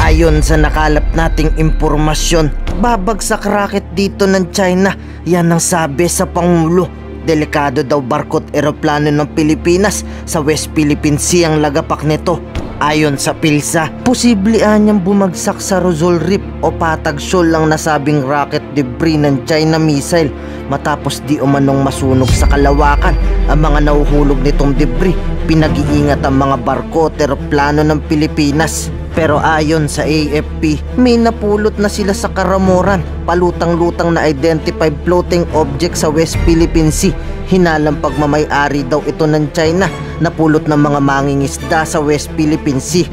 Ayon sa nakalap nating impormasyon, babagsak rocket dito ng China. Yan ang sabi sa Pangulo. Delikado daw barko't eroplano ng Pilipinas sa West Philippine Sea ang lagapak nito. Ayon sa PhilSA, posible anyang bumagsak sa Rizal Reef o Patag Shoal lang nasabing rocket debris ng China missile matapos di umanong masunog sa kalawakan ang mga nahuhulog nitong debris. Pinag-iingat ang mga barko at eroplano ng Pilipinas. Pero ayon sa AFP, may napulot na sila sa Karamoran. Palutang-lutang na identified floating object sa West Philippine Sea. Hinalang pagmamay-ari daw ito ng China, napulot ng mga mangingisda sa West Philippine Sea.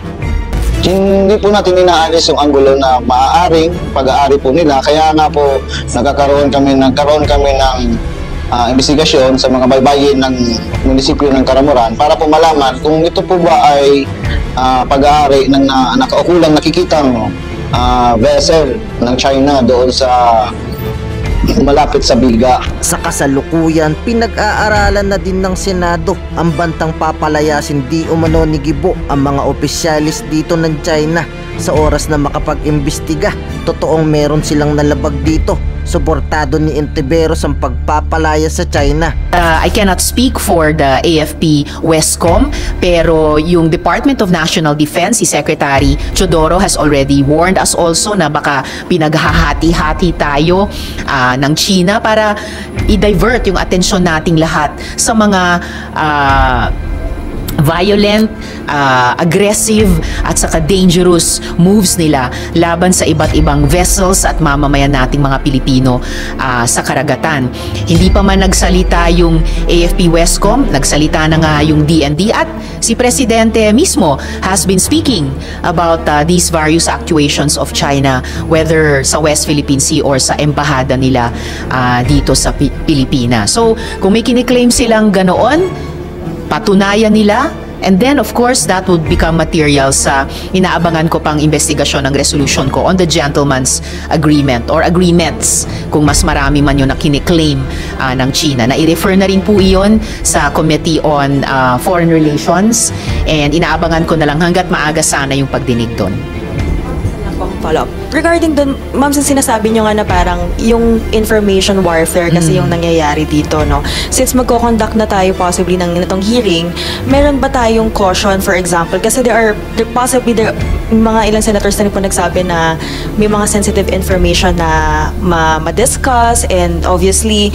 Hindi po natin inaalis yung anggulo na maaaring pag-aari po nila. Kaya nga po nagkaroon kami ng investigasyon sa mga baybayin ng munisipyo ng Karamoran para po malaman kung ito po ba ay pag-aari ng nakaukulang nakikitang vessel ng China doon sa malapit sa Biga. Sa kasalukuyan, pinag-aaralan na din ng Senado ang bantang papalayasin di umano ni Gibo ang mga opisyalis dito ng China sa oras na makapag-imbestiga. Totoong meron silang nalabag dito. Suportado ni Intiveros ang pagpapalaya sa China. I cannot speak for the AFP Westcom, pero yung Department of National Defense, si Secretary Chodoro has already warned us also na baka pinaghahati-hati tayo ng China para i-divert yung atensyon nating lahat sa mga violent, aggressive at saka dangerous moves nila laban sa iba't ibang vessels at mamamayan nating mga Pilipino sa karagatan. Hindi pa man nagsalita yung AFP Westcom, nagsalita na nga yung DND at si Presidente mismo has been speaking about these various actuations of China, whether sa West Philippine Sea or sa embahada nila dito sa Pilipinas. So kung may kiniklaim silang ganoon, patunayan nila, and then of course that would become material sa inaabangan ko pang investigasyon ng resolution ko on the gentleman's agreement or agreements kung mas marami man yun na kiniklaim ng China. Na-i-refer na rin po iyon sa Committee on Foreign Relations and inaabangan ko na lang hanggat maaga sana yung pagdinig doon. Follow-up. Regarding dun, ma'am, sinasabi nyo nga na parang yung information warfare kasi yung nangyayari dito, no? Since magko-conduct na tayo possibly ng itong hearing, meron ba tayong caution, for example? Kasi there mga ilang senators na rin po nagsabi na may mga sensitive information na ma-discuss and obviously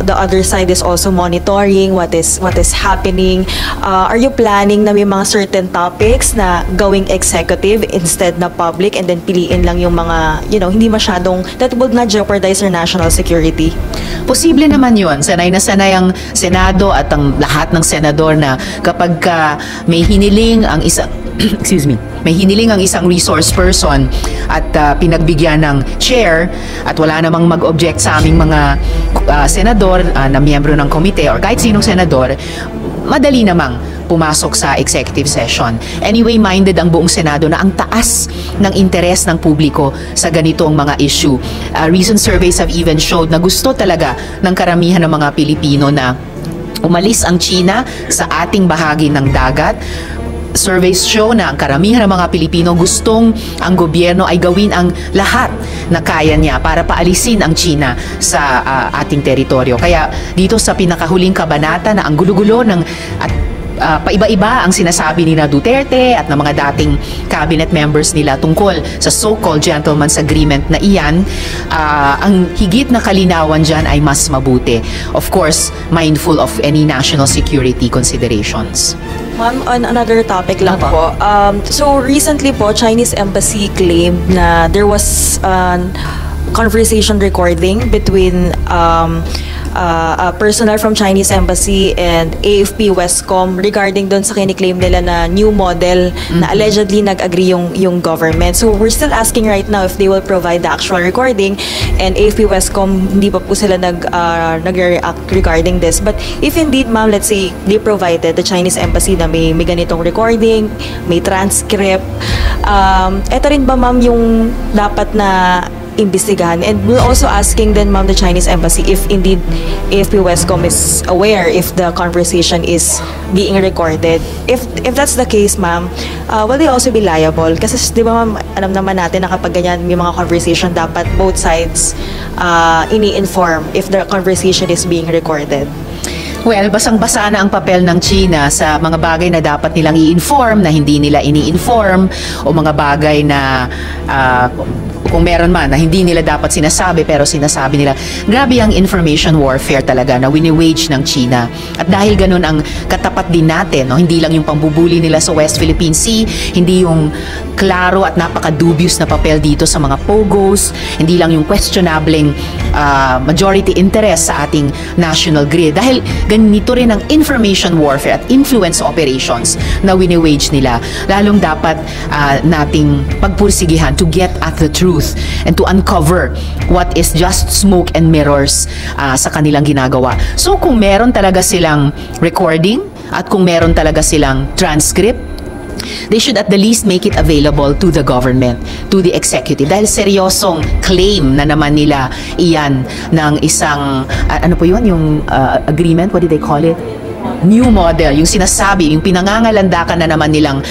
the other side is also monitoring what is happening. Are you planning na may mga certain topics na going executive instead na public and then piliin lang yung mga, hindi masyadong, that would not jeopardize our national security? Posible naman yun. Sanay na sanay ang Senado at ang lahat ng senador na kapag may hiniling ang may hiniling ang isang resource person at pinagbigyan ng chair at wala namang mag-object sa aming mga senador na miyembro ng komite or kahit sinong senador, madali namang pumasok sa executive session. Anyway, minded ang buong Senado na ang taas ng interes ng publiko sa ganitong mga issue. Recent surveys have even showed na gusto talaga ng karamihan ng mga Pilipino na umalis ang China sa ating bahagi ng dagat. Surveys show na ang karamihan ng mga Pilipino gustong ang gobyerno ay gawin ang lahat na kaya niya para paalisin ang China sa ating teritoryo. Kaya dito sa pinakahuling kabanata na ang gulo-gulo at paiba-iba ang sinasabi ni Duterte at ng mga dating cabinet members nila tungkol sa so-called gentleman's agreement na iyan, ang higit na kalinawan dyan ay mas mabuti. Of course, mindful of any national security considerations. Ma'am, on another topic lang po. So recently po, Chinese Embassy claimed na there was conversation recording between personnel from Chinese Embassy and AFP Westcom regarding doon sa kiniklaim nila na new model na allegedly nag-agree yung government. So we're still asking right now if they will provide the actual recording, and AFP Westcom hindi pa po sila nag-react regarding this. But if indeed, ma'am, let's say they provided the Chinese Embassy na may ganitong recording, may transcript, eto rin ba, ma'am, yung dapat na imbestigahan. And we're also asking then, ma'am, the Chinese embassy if indeed AFP Westcom is aware if the conversation is being recorded. If that's the case, ma'am, will they also be liable? Kasi di ba, ma'am, alam naman natin na kapag ganyan may mga conversation, dapat both sides ini-inform if the conversation is being recorded. Well, basang-basa na ang papel ng China sa mga bagay na dapat nilang i-inform na hindi nila ini-inform, o mga bagay na kung meron man na hindi nila dapat sinasabi pero sinasabi nila. Grabe ang information warfare talaga na wini-wage ng China. At dahil ganun ang katapat din natin, no? Hindi lang yung pambubuli nila sa West Philippine Sea, hindi yung klaro at napaka-dubious na papel dito sa mga POGOs, hindi lang yung questionableng majority interest sa ating national grid. Dahil ganito rin ang information warfare at influence operations na wini-wage nila. Lalong dapat nating pagpursigihan to get at the truth and to uncover what is just smoke and mirrors sa kanilang ginagawa. So kung meron talaga silang recording at kung meron talaga silang transcript, they should at the least make it available to the government, to the executive. Dahil seryosong claim na naman nila iyan ng isang, ano po yun, yung agreement, what did they call it? New model, yung sinasabi, yung pinangangalandakan na naman nilang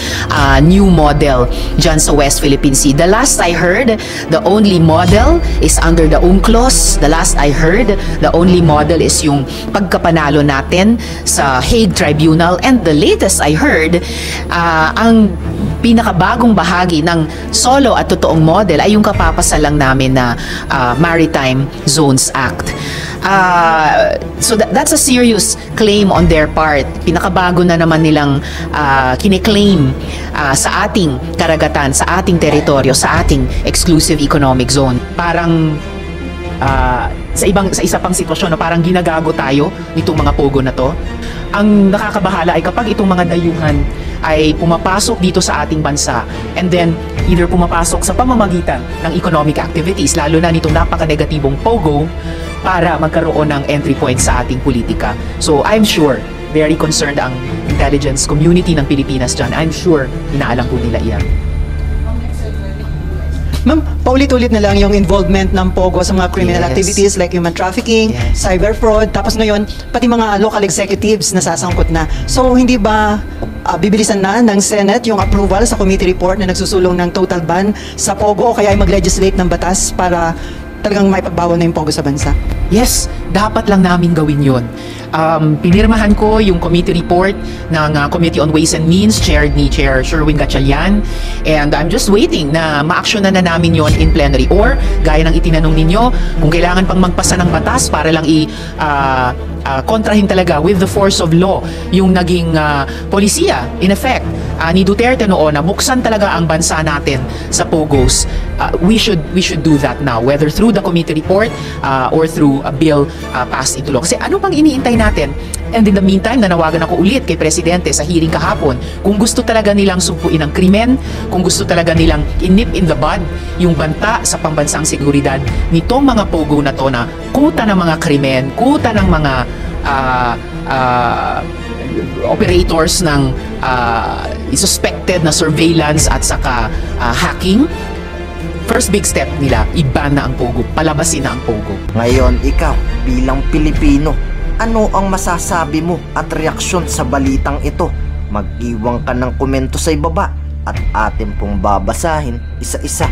new model dyan sa West Philippine Sea. The last I heard, the only model is under the UNCLOS. The last I heard, the only model is yung pagkapanalo natin sa Hague Tribunal. And the latest I heard, ang pinakabagong bahagi ng solo at totoong model ay yung kapapasalang namin na Maritime Zones Act. So that's a serious claim on their part. Pinakabago na naman nilang kine-claim sa ating karagatan, sa ating teritoryo, sa ating exclusive economic zone. Parang sa isa pang sitwasyon na parang ginagago tayo nitong mga pogo na to. Ang nakakabahala ay kapag itong mga dayuhan ay pumapasok dito sa ating bansa and then either pumapasok sa pamamagitan ng economic activities, lalo na nitong napaka-negatibong pogo, para magkaroon ng entry point sa ating politika. So I'm sure very concerned ang intelligence community ng Pilipinas dyan. I'm sure inaalam po nila iyan. Ma'am, paulit-ulit na lang yung involvement ng POGO sa mga criminal Yes. activities like human trafficking, Yes. cyber fraud, tapos ngayon, pati mga local executives nasasangkot na. So, hindi ba bibilisan na ng Senate yung approval sa committee report na nagsusulong ng total ban sa POGO o kaya ay mag-legislate ng batas para talagang may pagbawal na yung POGO sa bansa? Yes, dapat lang namin gawin yun. Pinirmahan ko yung committee report ng Committee on Ways and Means, chaired ni Chair Sherwin Gatchalian, and I'm just waiting na ma-actionan na namin yon in plenary. Or, gaya ng itinanong ninyo, kung kailangan pang magpasa ng batas para lang kontrahin talaga with the force of law yung naging polisiya, in effect, ni Duterte noon na buksan talaga ang bansa natin sa POGOs. We should do that now, whether through the committee report or through a bill passed into law. Kasi ano pang iniintay natin? And in the meantime, nanawagan ako ulit kay Presidente sa hearing kahapon, kung gusto talaga nilang sugpuin ang krimen, kung gusto talaga nilang inip in the bud yung banta sa pambansang seguridad nitong mga pogo na to na kuta ng mga krimen, kuta ng mga operators ng suspected na surveillance at saka hacking, first big step nila, i-ban na ang pogo, palabasin na ang pogo. Ngayon, ikaw, bilang Pilipino, ano ang masasabi mo at reaksyon sa balitang ito? Mag-iwan ka ng komento sa ibaba at atin pong babasahin isa-isa.